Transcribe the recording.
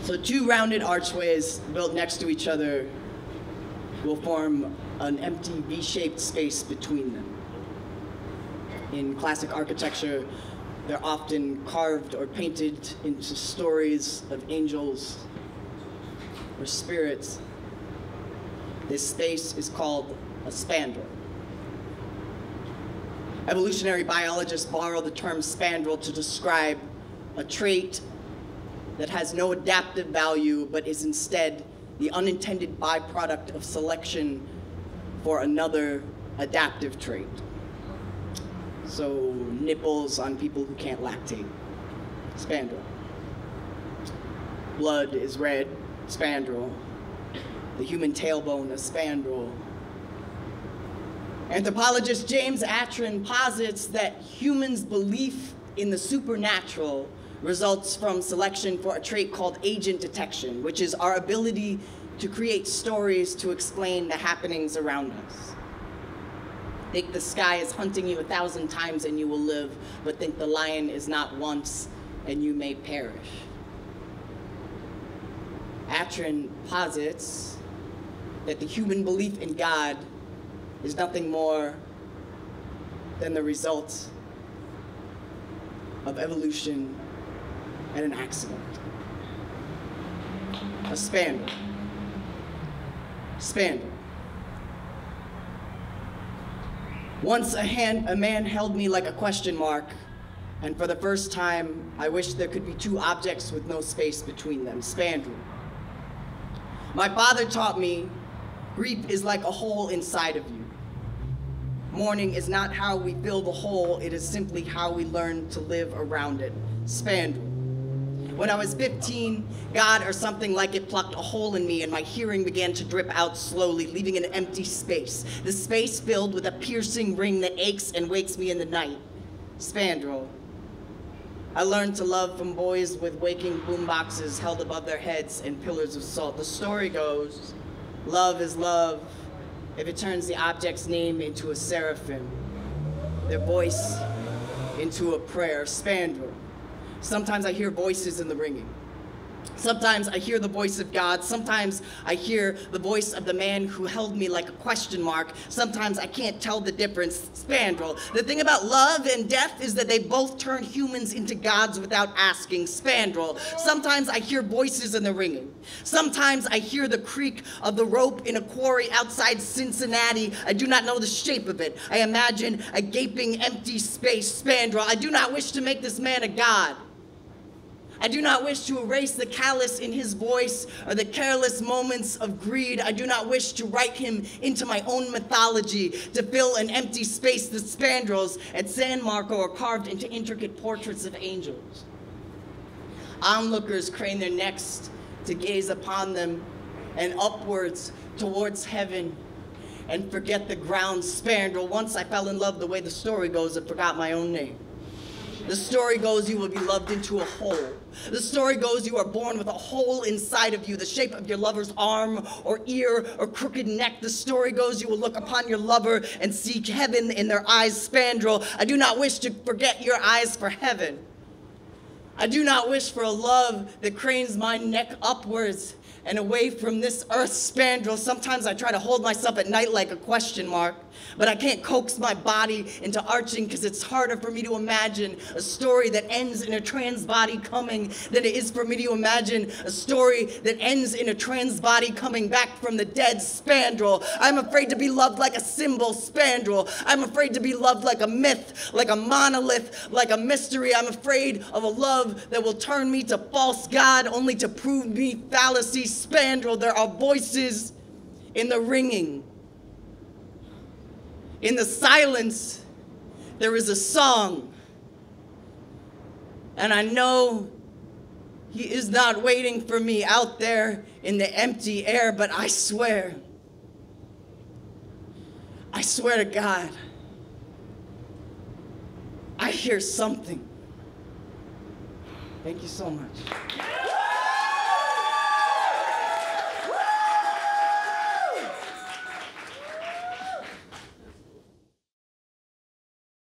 So two rounded archways built next to each other will form an empty V-shaped space between them. In classic architecture, they're often carved or painted into stories of angels or spirits. This space is called a spandrel. Evolutionary biologists borrow the term spandrel to describe a trait that has no adaptive value but is instead the unintended byproduct of selection for another adaptive trait. So nipples on people who can't lactate, spandrel. Blood is red, spandrel. The human tailbone, a spandrel. Anthropologist James Atran posits that humans' belief in the supernatural results from selection for a trait called agent detection, which is our ability to create stories to explain the happenings around us. Think the sky is hunting you 1,000 times and you will live, but think the lion is not once and you may perish. Atran posits that the human belief in God is nothing more than the result of evolution and an accident. A spandrel. Spandrel. Once a man held me like a question mark, and for the first time, I wished there could be two objects with no space between them. Spandrel. My father taught me grief is like a hole inside of you. Mourning is not how we fill the hole, it is simply how we learn to live around it. Spandrel. When I was 15, God or something like it plucked a hole in me and my hearing began to drip out slowly, leaving an empty space. The space filled with a piercing ring that aches and wakes me in the night. Spandrel. I learned to love from boys with waking boomboxes held above their heads and pillars of salt. The story goes, love is love if it turns the object's name into a seraphim, their voice into a prayer. Spandrel. Sometimes I hear voices in the ringing. Sometimes I hear the voice of God. Sometimes I hear the voice of the man who held me like a question mark. Sometimes I can't tell the difference. Spandrel. The thing about love and death is that they both turn humans into gods without asking. Spandrel. Sometimes I hear voices in the ringing. Sometimes I hear the creak of the rope in a quarry outside Cincinnati. I do not know the shape of it. I imagine a gaping empty space. Spandrel. I do not wish to make this man a god. I do not wish to erase the callous in his voice or the careless moments of greed. I do not wish to write him into my own mythology, to fill an empty space. The spandrels at San Marco are carved into intricate portraits of angels. Onlookers crane their necks to gaze upon them and upwards towards heaven and forget the ground. Spandrel. Once I fell in love the way the story goes and forgot my own name. The story goes you will be loved into a hole. The story goes you are born with a hole inside of you, the shape of your lover's arm or ear or crooked neck. The story goes you will look upon your lover and seek heaven in their eyes. Spandrel. I do not wish to forget your eyes for heaven. I do not wish for a love that cranes my neck upwards and away from this earth. Spandrel. Sometimes I try to hold myself at night like a question mark, but I can't coax my body into arching because it's harder for me to imagine a story that ends in a trans body coming than it is for me to imagine a story that ends in a trans body coming back from the dead. Spandrel. I'm afraid to be loved like a symbol. Spandrel. I'm afraid to be loved like a myth, like a monolith, like a mystery. I'm afraid of a love that will turn me to false god only to prove me fallacy. Spandrel. There are voices in the ringing. In the silence, there is a song. And I know he is not waiting for me out there in the empty air, but I swear to God, I hear something. Thank you so much.